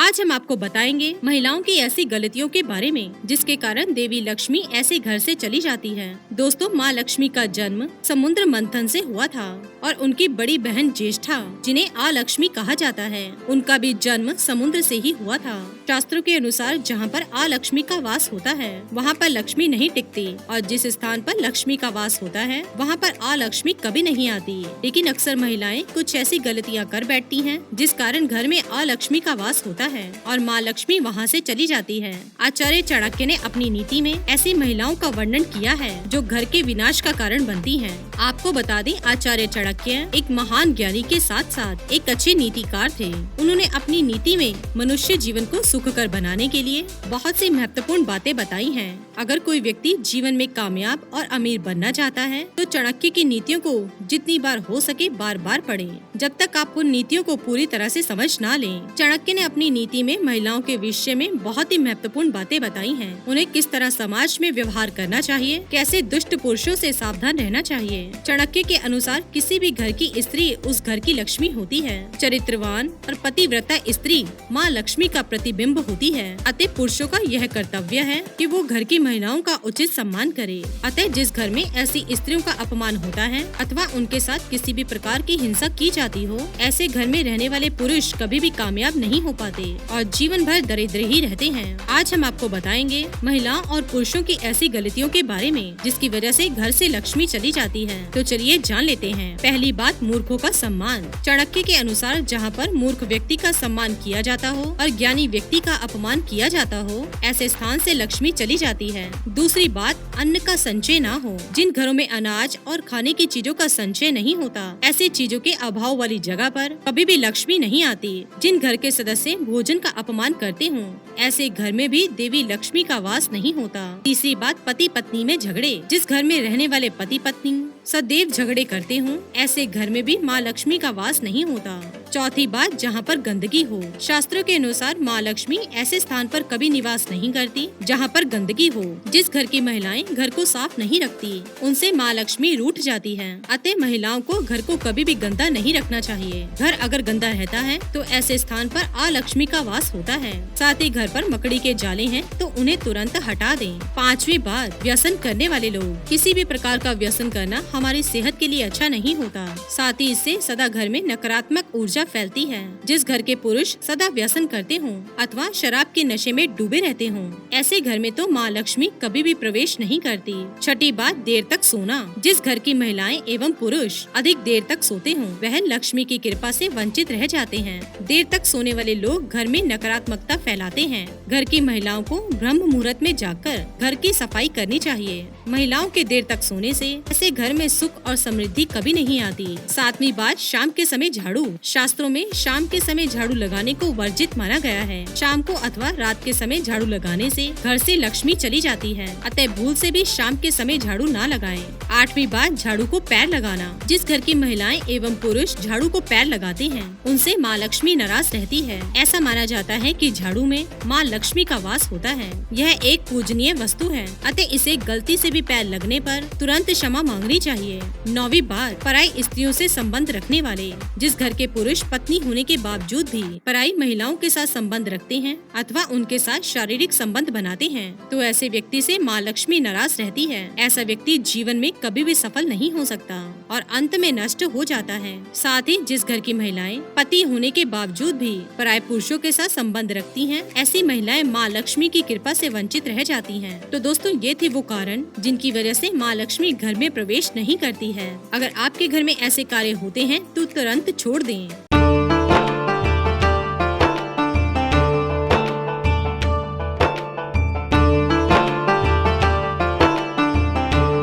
आज हम आपको बताएंगे महिलाओं की ऐसी गलतियों के बारे में जिसके कारण देवी लक्ष्मी ऐसे घर से चली जाती है। दोस्तों, माँ लक्ष्मी का जन्म समुद्र मंथन से हुआ था और उनकी बड़ी बहन ज्येष्ठा, जिन्हें आलक्ष्मी कहा जाता है, उनका भी जन्म समुद्र से ही हुआ था। शास्त्रों के अनुसार जहाँ पर आलक्ष्मी का वास होता है वहाँ पर लक्ष्मी नहीं टिकती और जिस स्थान पर लक्ष्मी का वास होता है वहाँ पर आलक्ष्मी कभी नहीं आती। लेकिन अक्सर महिलाएं कुछ ऐसी गलतियाँ कर बैठती हैं जिस कारण घर में आलक्ष्मी का वास होता है और माँ लक्ष्मी वहाँ से चली जाती है। आचार्य चाणक्य ने अपनी नीति में ऐसी महिलाओं का वर्णन किया है जो घर के विनाश का कारण बनती हैं। आपको बता दें, आचार्य चाणक्य एक महान ज्ञानी के साथ साथ एक अच्छे नीतिकार थे। उन्होंने अपनी नीति में मनुष्य जीवन को सुखकर बनाने के लिए बहुत सी महत्वपूर्ण बातें बताई हैं। अगर कोई व्यक्ति जीवन में कामयाब और अमीर बनना चाहता है तो चाणक्य की नीतियों को जितनी बार हो सके बार बार पढ़ें, जब तक आप उन नीतियों को पूरी तरह से समझ ना लें। चाणक्य ने अपनी नीति में महिलाओं के विषय में बहुत ही महत्वपूर्ण बातें बताई हैं। उन्हें किस तरह समाज में व्यवहार करना चाहिए, कैसे दुष्ट पुरुषों से सावधान रहना चाहिए। चाणक्य के अनुसार किसी भी घर की स्त्री उस घर की लक्ष्मी होती है। चरित्रवान और पतिव्रता स्त्री माँ लक्ष्मी का प्रतिबिंब होती है। अतः पुरुषों का यह कर्तव्य है कि वो घर की महिलाओं का उचित सम्मान करे। अतः जिस घर में ऐसी स्त्रियों का अपमान होता है अथवा उनके साथ किसी भी प्रकार की हिंसा की जाती हो, ऐसे घर में रहने वाले पुरुष कभी भी कामयाब नहीं हो पाते और जीवन भर दरिद्र ही रहते हैं। आज हम आपको बताएंगे महिलाओं और पुरुषों की ऐसी गलतियों के बारे में जिसकी वजह से घर से लक्ष्मी चली जाती है। तो चलिए जान लेते हैं। पहली बात, मूर्खों का सम्मान। चाणक्य के अनुसार जहाँ पर मूर्ख व्यक्ति का सम्मान किया जाता हो और ज्ञानी व्यक्ति का अपमान किया जाता हो, ऐसे स्थान से लक्ष्मी चली जाती है। दूसरी बात, अन्न का संचय ना हो। जिन घरों में अनाज और खाने की चीजों का संचय नहीं होता, ऐसी चीजों के अभाव वाली जगह पर कभी भी लक्ष्मी नहीं आती। जिन घर के सदस्य भोजन का अपमान करते हों, ऐसे घर में भी देवी लक्ष्मी का वास नहीं होता। तीसरी बात, पति पत्नी में झगड़े। जिस घर में रहने वाले पति पत्नी सदैव झगड़े करते हों, ऐसे घर में भी माँ लक्ष्मी का वास नहीं होता। चौथी बात, जहाँ पर गंदगी हो। शास्त्रों के अनुसार माँ लक्ष्मी ऐसे स्थान पर कभी निवास नहीं करती जहाँ पर गंदगी हो। जिस घर की महिलाएं घर को साफ नहीं रखती, उनसे माँ लक्ष्मी रूठ जाती है। अतः महिलाओं को घर को कभी भी गंदा नहीं रखना चाहिए। घर अगर गंदा रहता है तो ऐसे स्थान पर आलक्ष्मी का वास होता है। साथ ही घर पर मकड़ी के जाले हैं तो उन्हें तुरंत हटा दें। पांचवी बात, व्यसन करने वाले लोग। किसी भी प्रकार का व्यसन करना हमारी सेहत के लिए अच्छा नहीं होता। साथ ही इससे सदा घर में नकारात्मक ऊर्जा फैलती है। जिस घर के पुरुष सदा व्यसन करते हों अथवा शराब के नशे में डूबे रहते हों, ऐसे घर में तो माँ लक्ष्मी कभी भी प्रवेश नहीं करती। छठी बात, देर तक सोना। जिस घर की महिलाएं एवं पुरुष अधिक देर तक सोते हों, वह लक्ष्मी की कृपा से वंचित रह जाते हैं। देर तक सोने वाले लोग घर में नकारात्मकता फैलाते हैं। घर की महिलाओं को ब्रह्म मुहूर्त में जाकर घर की सफाई करनी चाहिए। महिलाओं के देर तक सोने से ऐसे घर में सुख और समृद्धि कभी नहीं आती। सातवीं बात, शाम के समय झाड़ू। शास्त्रों में शाम के समय झाड़ू लगाने को वर्जित माना गया है। शाम को अथवा रात के समय झाड़ू लगाने से घर से लक्ष्मी चली जाती है। अतः भूल से भी शाम के समय झाड़ू ना लगाएं। आठवीं बात, झाड़ू को पैर लगाना। जिस घर की महिलाएं एवं पुरुष झाड़ू को पैर लगाते हैं, उनसे माँ लक्ष्मी नाराज रहती है। ऐसा माना जाता है कि झाड़ू में माँ लक्ष्मी का वास होता है। यह एक पूजनीय वस्तु है, अतः इसे गलती से भी पैर लगने पर तुरंत क्षमा मांगनी चाहिए। नौवीं बात, पराई स्त्रियों से संबंध रखने वाले। जिस घर के पुरुष पत्नी होने के बावजूद भी पराई महिलाओं के साथ संबंध रखते हैं अथवा उनके साथ शारीरिक संबंध बनाते हैं, तो ऐसे व्यक्ति से माँ लक्ष्मी नाराज रहती है। ऐसा व्यक्ति जीवन में कभी भी सफल नहीं हो सकता और अंत में नष्ट हो जाता है। साथ ही जिस घर की महिलाएं पति होने के बावजूद भी पराये पुरुषों के साथ संबंध रखती हैं, ऐसी महिलाएं माँ लक्ष्मी की कृपा से वंचित रह जाती हैं। तो दोस्तों, ये थे वो कारण जिनकी वजह से माँ लक्ष्मी घर में प्रवेश नहीं करती है। अगर आपके घर में ऐसे कार्य होते हैं तो तुरंत छोड़ दें।